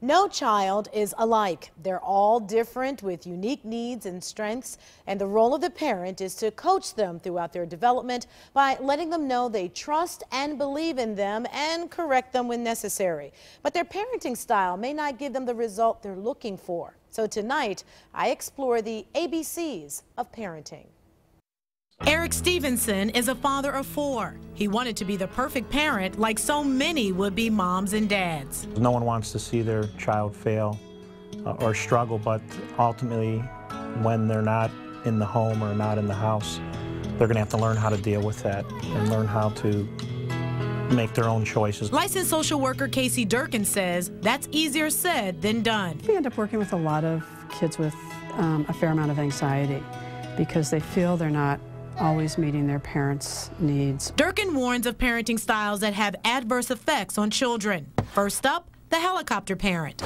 No child is alike. They're all different with unique needs and strengths, and the role of the parent is to coach them throughout their development by letting them know they trust and believe in them and correct them when necessary. But their parenting style may not give them the result they're looking for. So tonight, I explore the ABCs of parenting. Eric Stevenson is a father of 4. He wanted to be the perfect parent like so many would-be moms and dads. No one wants to see their child fail or struggle, but ultimately when they're not in the home or not in the house, they're going to have to learn how to deal with that and learn how to make their own choices. Licensed social worker Casey Durkin says that's easier said than done. We end up working with a lot of kids with a fair amount of anxiety because they feel they're not always meeting their parents' needs. Durkin warns of parenting styles that have adverse effects on children. First up, the helicopter parent.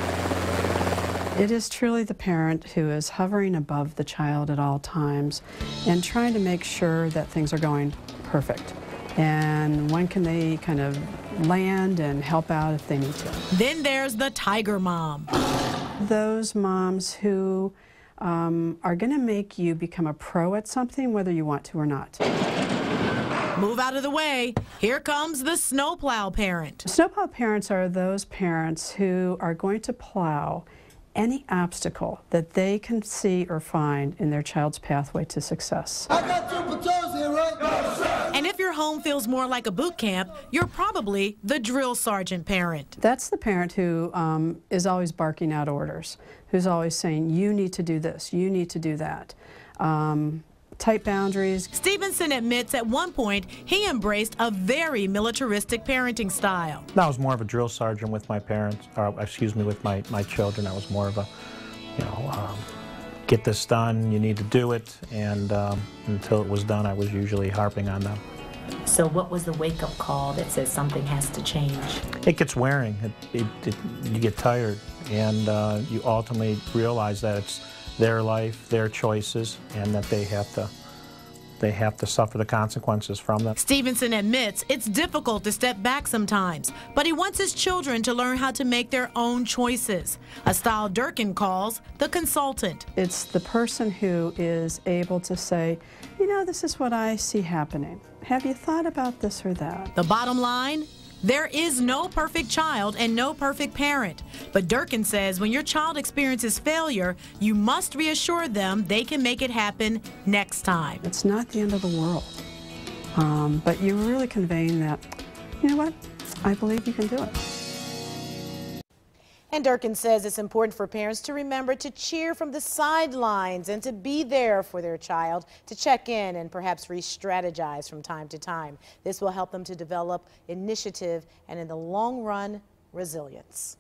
It is truly the parent who is hovering above the child at all times and trying to make sure that things are going perfect. And when can they kind of land and help out if they need to. Then there's the tiger mom. Those moms who are going to make you become a pro at something whether you want to or not. Move out of the way. Here comes the snowplow parent. Snowplow parents are those parents who are going to plow any obstacle that they can see or find in their child's pathway to success. I got 2 platoons here, right? No, sir. And if your home feels more like a boot camp, you're probably the drill sergeant parent. That's the parent who is always barking out orders, who's always saying, you need to do this, you need to do that. Tight boundaries. Stevenson admits at one point he embraced a very militaristic parenting style. I was more of a drill sergeant with my parents, or excuse me, with my children. I was more of a, get this done, you need to do it, and until it was done, I was usually harping on them. So what was the wake-up call that says something has to change? It gets wearing. You get tired, and you ultimately realize that it's their life, their choices, and that they have to suffer the consequences from them. Stevenson admits it's difficult to step back sometimes, but he wants his children to learn how to make their own choices, a style Durkin calls the consultant. It's the person who is able to say, this is what I see happening. Have you thought about this or that? The bottom line? There is no perfect child and no perfect parent. But Durkin says when your child experiences failure, you must reassure them they can make it happen next time. It's not the end of the world. But you're really conveying that, you know what, I believe you can do it. And Durkin says it's important for parents to remember to cheer from the sidelines and to be there for their child, to check in and perhaps re-strategize from time to time. This will help them to develop initiative and, in the long run, resilience.